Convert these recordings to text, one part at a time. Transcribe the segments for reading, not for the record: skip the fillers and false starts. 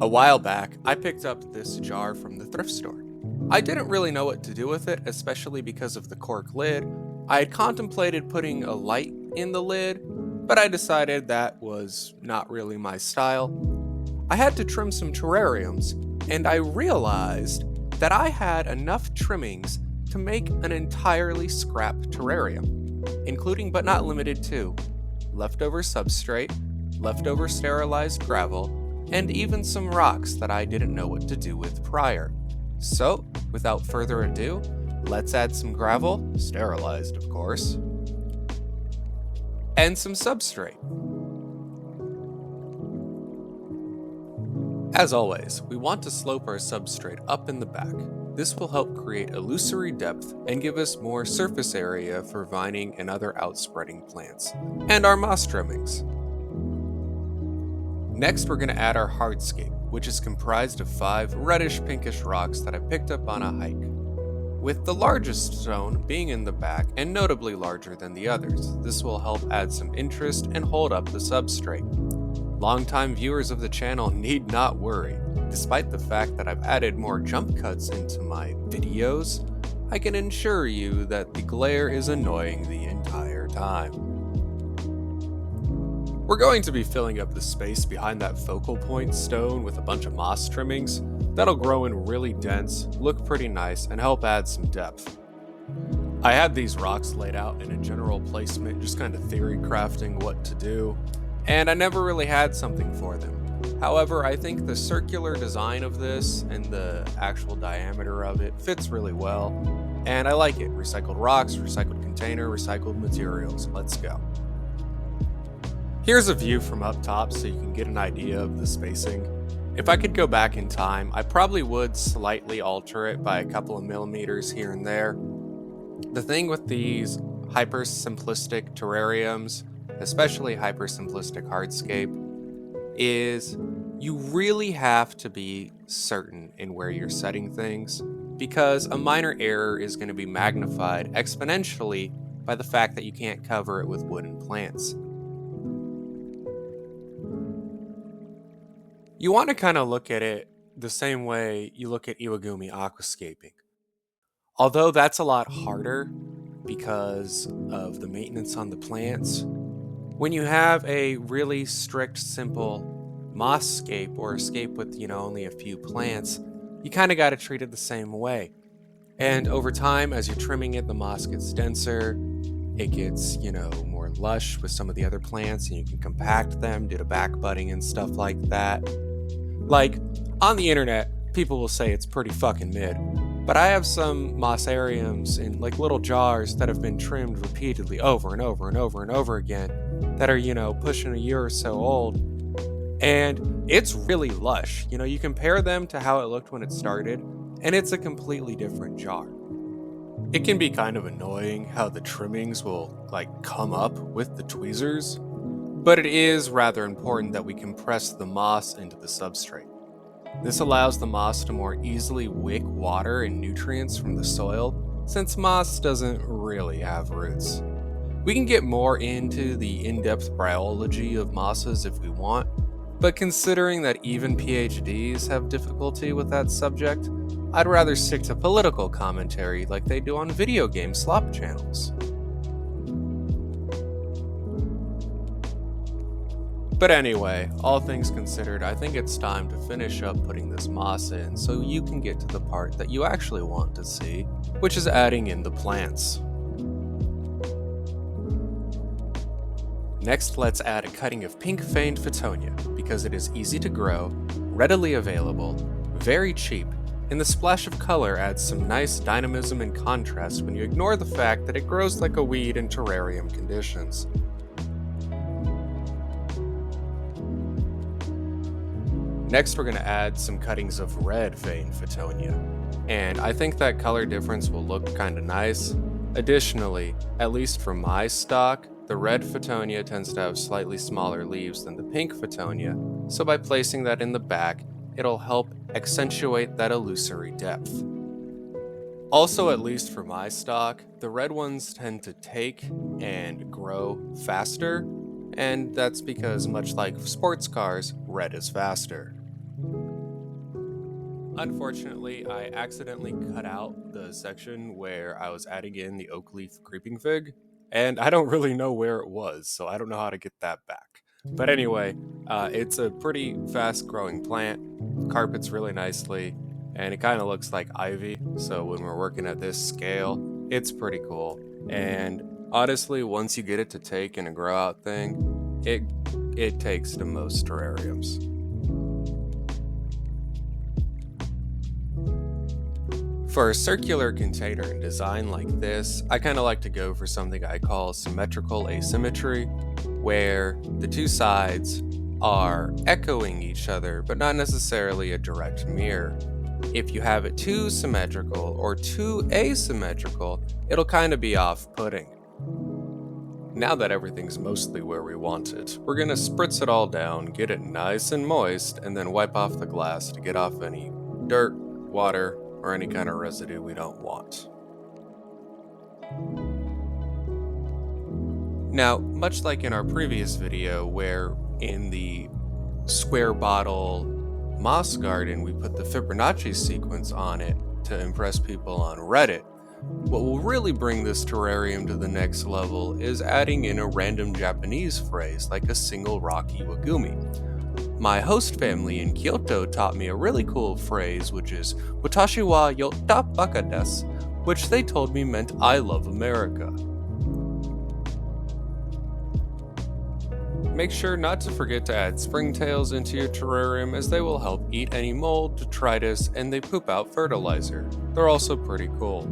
A while back, I picked up this jar from the thrift store. I didn't really know what to do with it, especially because of the cork lid. I had contemplated putting a light in the lid, but I decided that was not really my style. I had to trim some terrariums, and I realized that I had enough trimmings to make an entirely scrap terrarium, including but not limited to leftover substrate, leftover sterilized gravel, and even some rocks that I didn't know what to do with prior. So, without further ado, let's add some gravel, sterilized of course, and some substrate. As always, we want to slope our substrate up in the back. This will help create illusory depth and give us more surface area for vining and other outspreading plants, and our moss trimmings. Next, we're going to add our hardscape, which is comprised of 5 reddish-pinkish rocks that I picked up on a hike, with the largest stone being in the back and notably larger than the others. This will help add some interest and hold up the substrate. Longtime viewers of the channel need not worry. Despite the fact that I've added more jump cuts into my videos, I can assure you that the glare is annoying the entire time. We're going to be filling up the space behind that focal point stone with a bunch of moss trimmings. That'll grow in really dense, look pretty nice, and help add some depth. I had these rocks laid out in a general placement, just kind of theory crafting what to do, and I never really had something for them. However, I think the circular design of this and the actual diameter of it fits really well, and I like it. Recycled rocks, recycled container, recycled materials. Let's go. Here's a view from up top so you can get an idea of the spacing. If I could go back in time, I probably would slightly alter it by a couple of millimeters here and there. The thing with these hyper simplistic terrariums, especially hyper simplistic hardscape, is you really have to be certain in where you're setting things, because a minor error is going to be magnified exponentially by the fact that you can't cover it with wooden plants. You want to kind of look at it the same way you look at Iwagumi aquascaping. Although that's a lot harder because of the maintenance on the plants, when you have a really strict, simple moss-scape or a scape with, only a few plants, you kind of got to treat it the same way. And over time, as you're trimming it, the moss gets denser, it gets, more lush with some of the other plants, and you can compact them, do the back budding and stuff like that. Like, on the internet, people will say it's pretty fucking mid, but I have some mossariums in little jars that have been trimmed repeatedly over and over and over and over again that are, pushing a year or so old, and it's really lush. You compare them to how it looked when it started, and it's a completely different jar. It can be kind of annoying how the trimmings will, come up with the tweezers, but it is rather important that we compress the moss into the substrate. This allows the moss to more easily wick water and nutrients from the soil, since moss doesn't really have roots. We can get more into the in-depth biology of mosses if we want, but considering that even PhDs have difficulty with that subject, I'd rather stick to political commentary like they do on video game slop channels. But anyway, all things considered, I think it's time to finish up putting this moss in so you can get to the part that you actually want to see, which is adding in the plants. Next, let's add a cutting of pink veined fittonia, because it is easy to grow, readily available, very cheap, and the splash of color adds some nice dynamism and contrast when you ignore the fact that it grows like a weed in terrarium conditions. Next, we're going to add some cuttings of red veined fittonia, and I think that color difference will look kind of nice. Additionally, at least for my stock, the red fittonia tends to have slightly smaller leaves than the pink fittonia, so by placing that in the back, it'll help accentuate that illusory depth. Also, at least for my stock, the red ones tend to take and grow faster, and that's because, much like sports cars, red is faster. Unfortunately, I accidentally cut out the section where I was adding in the oak leaf creeping fig, and I don't really know where it was, so I don't know how to get that back. But anyway, it's a pretty fast growing plant, carpets really nicely, and it kind of looks like ivy, so when we're working at this scale, it's pretty cool. And honestly, once you get it to take in a grow out thing, it takes to most terrariums. For a circular container and design like this, I kind of like to go for something I call symmetrical asymmetry, where the two sides are echoing each other, but not necessarily a direct mirror. If you have it too symmetrical or too asymmetrical, it'll kind of be off-putting. Now that everything's mostly where we want it, we're going to spritz it all down, get it nice and moist, and then wipe off the glass to get off any dirt, water, or any kind of residue we don't want. Now, much like in our previous video where in the square bottle moss garden we put the Fibonacci sequence on it to impress people on Reddit, what will really bring this terrarium to the next level is adding in a random Japanese phrase like a single rock iwagumi. My host family in Kyoto taught me a really cool phrase, which is "Watashi wa yotta baka desu," which they told me meant I love America. Make sure not to forget to add springtails into your terrarium, as they will help eat any mold, detritus, and they poop out fertilizer. They're also pretty cool.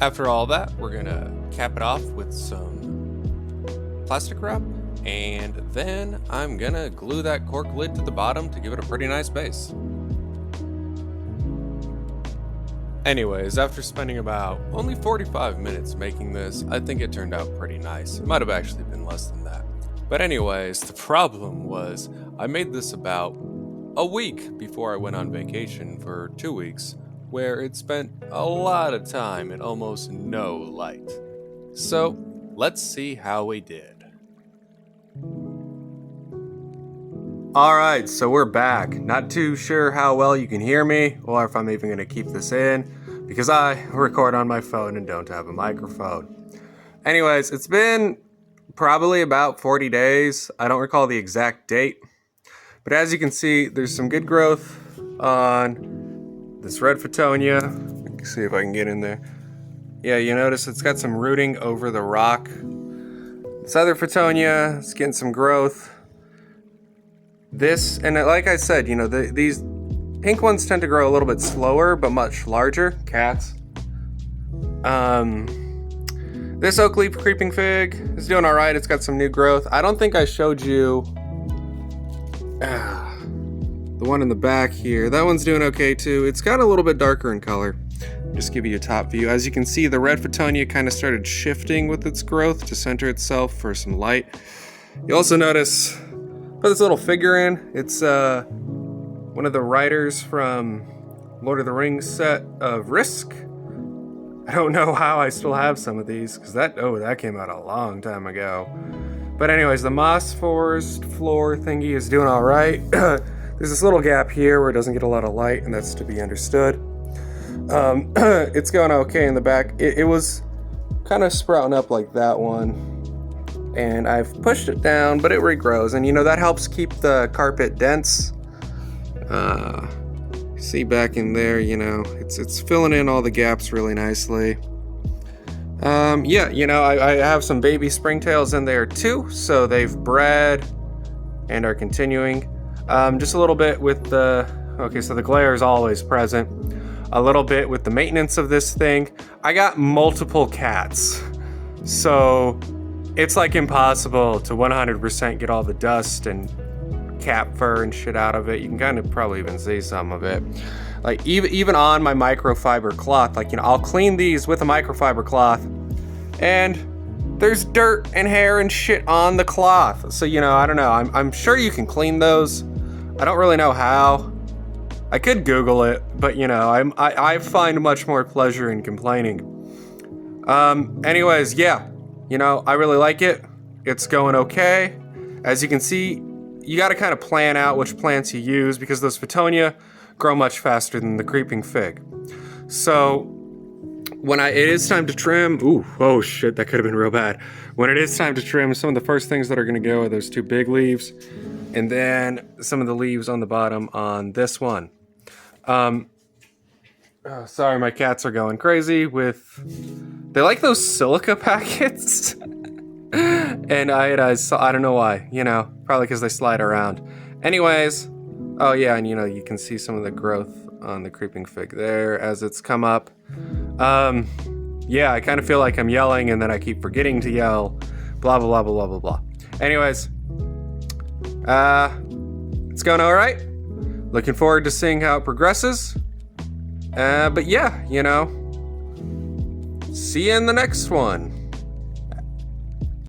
After all that, we're gonna cap it off with some plastic wrap, and then I'm gonna glue that cork lid to the bottom to give it a pretty nice base. Anyways, after spending about only 45 minutes making this, I think it turned out pretty nice. It might have actually been less than that. But anyways, the problem was I made this about a week before I went on vacation for 2 weeks, where it spent a lot of time and almost no light. So let's see how we did. Alright, so we're back. Not too sure how well you can hear me, or if I'm even going to keep this in, because I record on my phone and don't have a microphone. Anyways, it's been probably about 40 days. I don't recall the exact date. But as you can see, there's some good growth on this red fittonia. Let's see if I can get in there. Yeah, you notice it's got some rooting over the rock. This other fittonia is getting some growth. This, and like I said, you know, these pink ones tend to grow a little bit slower, but much larger. Cats. This oak leaf creeping fig is doing all right. It's got some new growth. I don't think I showed you the one in the back here. That one's doing okay too. It's got a little bit darker in color. Just give you a top view. As you can see, the red fittonia kind of started shifting with its growth to center itself for some light. You also notice put this little figure in. It's one of the riders from Lord of the Rings set of Risk. I don't know how I still have some of these, because that came out a long time ago. But anyways, the moss forest floor thingy is doing all right. There's this little gap here where it doesn't get a lot of light, and that's to be understood. It's going okay in the back. It was kind of sprouting up like that one. And I've pushed it down, but it regrows. And you know, that helps keep the carpet dense. See back in there, you know, it's filling in all the gaps really nicely. Yeah, you know, I have some baby springtails in there too. So they've bred and are continuing. Just a little bit with so the glare is always present. A little bit with the maintenance of this thing. I got multiple cats. So it's like impossible to 100% get all the dust and cat fur and shit out of it. You can kind of probably even see some of it. Like even on my microfiber cloth, like, you know, I'll clean these with a microfiber cloth and there's dirt and hair and shit on the cloth. So, you know, I don't know. I'm sure you can clean those. I don't really know how. I could Google it, but you know, I find much more pleasure in complaining. Anyways, yeah. You know, I really like it. It's going okay. As you can see, you got to kind of plan out which plants you use because those fittonia grow much faster than the creeping fig. So when it is time to trim, oh shit, that could have been real bad. When it is time to trim, some of the first things that are going to go are those 2 big leaves, and then some of the leaves on the bottom on this one. Sorry, my cats are going crazy they like those silica packets and iodized. I don't know why, probably because they slide around. Anyways, oh yeah, and you can see some of the growth on the creeping fig there as it's come up. Yeah, I kind of feel like I'm yelling and then I keep forgetting to yell, blah, blah, blah, blah, blah, blah. Anyways, it's going all right. Looking forward to seeing how it progresses. But yeah, see you in the next one.